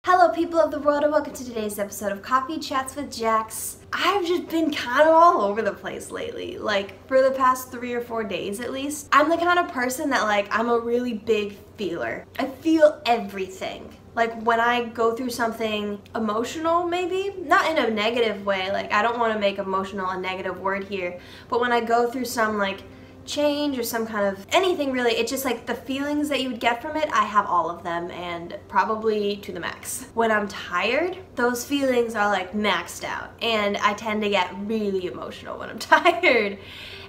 Hello people of the world and welcome to today's episode of Coffee Chats with Jax. I've just been kind of all over the place lately, like for the past 3 or 4 days at least. I'm the kind of person that I'm a really big feeler. I feel everything. Like when I go through something emotional, maybe, not in a negative way, I don't want to make emotional a negative word here, but when I go through some change or some kind of anything really, it's just the feelings that you would get from it, I have all of them and probably to the max. When I'm tired, those feelings are maxed out and I tend to get really emotional when I'm tired.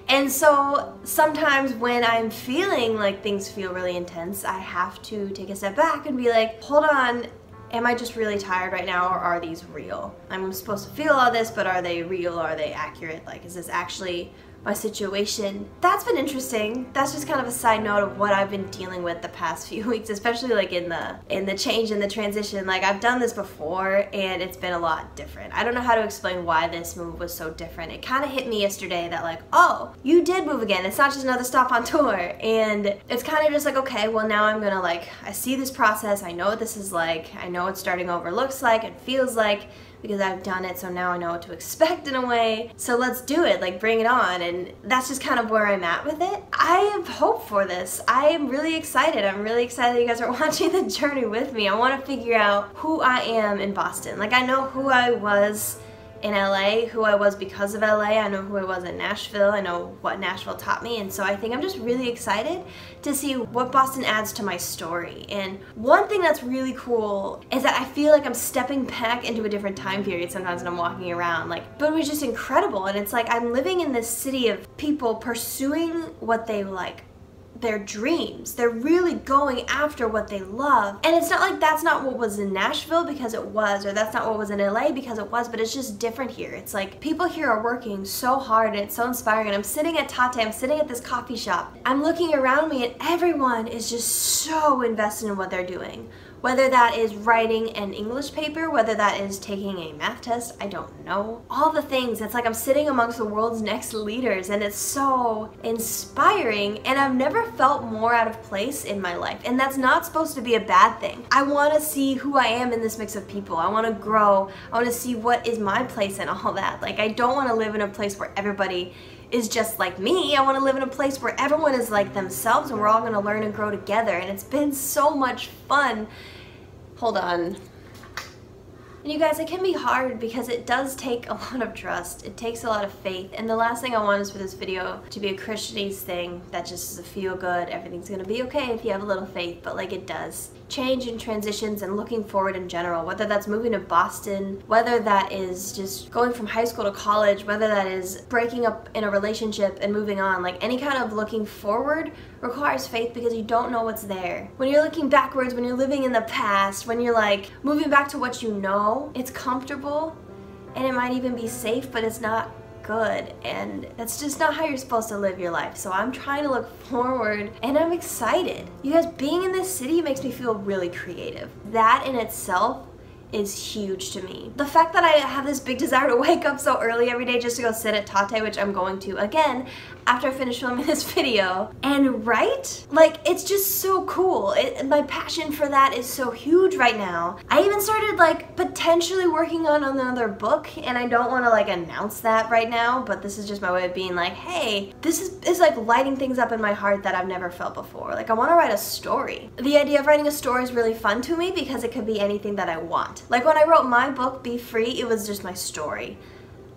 And so sometimes when I'm feeling things feel really intense, I have to take a step back and be like, hold on, am I just really tired right now or are these real? I'm supposed to feel all this, but are they real? Are they accurate? Is this actually my situation? That's been interesting. That's just kind of a side note of what I've been dealing with the past few weeks, especially in the change and the transition. I've done this before and it's been a lot different. I don't know how to explain why this move was so different. It kind of hit me yesterday that oh, you did move again. It's not just another stop on tour. And it's kind of just okay, well now I'm gonna I see this process. I know what this is like. I know what starting over looks like and feels like, because I've done it, so now I know what to expect in a way. So let's do it, bring it on. And that's just kind of where I'm at with it. I have hope for this. I am really excited. I'm really excited that you guys are watching the journey with me. I want to figure out who I am in Boston. I know who I was in LA, who I was because of LA. I know who I was in Nashville. I know what Nashville taught me, and so I think I'm just really excited to see what Boston adds to my story. And one thing that's really cool is that I feel I'm stepping back into a different time period sometimes when I'm walking around. But it was just incredible, and it's I'm living in this city of people pursuing what they like. Their dreams. They're really going after what they love. And it's not that's not what was in Nashville because it was, or that's not what was in LA because it was, but it's just different here. It's people here are working so hard and it's so inspiring. And I'm sitting at Tate, I'm sitting at this coffee shop. I'm looking around me and everyone is just so invested in what they're doing. Whether that is writing an English paper, whether that is taking a math test, I don't know. All the things, it's I'm sitting amongst the world's next leaders and it's so inspiring, and I've never felt more out of place in my life. And that's not supposed to be a bad thing. I want to see who I am in this mix of people. I want to grow. I want to see what is my place in all that. I don't want to live in a place where everybody is just like me. I want to live in a place where everyone is like themselves and we're all going to learn and grow together. And it's been so much fun. Hold on. And you guys, it can be hard because it does take a lot of trust. It takes a lot of faith. And the last thing I want is for this video to be a Christianese thing that just is a feel good, everything's gonna be okay if you have a little faith, but it does. Change and transitions and looking forward in general, whether that's moving to Boston, whether that is just going from high school to college, whether that is breaking up in a relationship and moving on, any kind of looking forward requires faith because you don't know what's there. When you're looking backwards, when you're living in the past, when you're moving back to what you know, it's comfortable and it might even be safe, but it's not good, and that's just not how you're supposed to live your life. So I'm trying to look forward and I'm excited. You guys, being in this city makes me feel really creative. That in itself is huge to me. The fact that I have this big desire to wake up so early every day just to go sit at Tate, which I'm going to again after I finish filming this video, and write, it's just so cool. My passion for that is so huge right now. I even started potentially working on another book, and I don't want to announce that right now, but this is just my way of being hey, this is lighting things up in my heart that I've never felt before. I want to write a story. The idea of writing a story is really fun to me because it could be anything that I want. When I wrote my book, Be Free, it was just my story.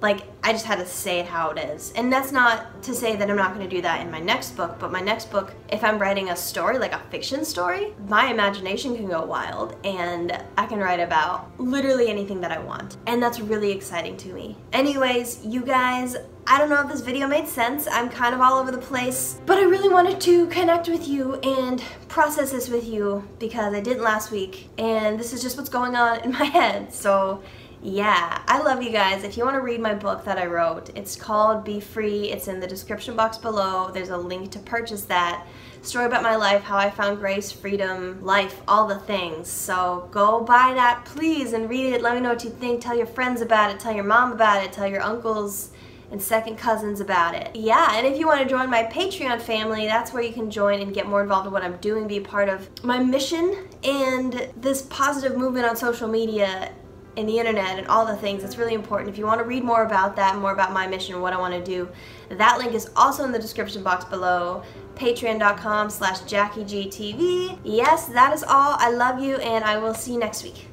I just had to say it how it is. And that's not to say that I'm not going to do that in my next book, but my next book, if I'm writing a story, a fiction story, my imagination can go wild and I can write about literally anything that I want. And that's really exciting to me. Anyways, you guys, I don't know if this video made sense. I'm kind of all over the place, but I really wanted to connect with you and process this with you because I didn't last week, and this is just what's going on in my head. So yeah, I love you guys. If you want to read my book that I wrote, it's called Be Free. It's in the description box below. There's a link to purchase that. Story about my life, how I found grace, freedom, life, all the things. So go buy that, please, and read it. Let me know what you think. Tell your friends about it. Tell your mom about it. Tell your uncles and second cousins about it. Yeah, and if you want to join my Patreon family, that's where you can join and get more involved in what I'm doing, be a part of my mission and this positive movement on social media and the internet and all the things. It's really important. If you want to read more about that, more about my mission and what I want to do, that link is also in the description box below. Patreon.com/JackieGTV. Yes, that is all. I love you, and I will see you next week.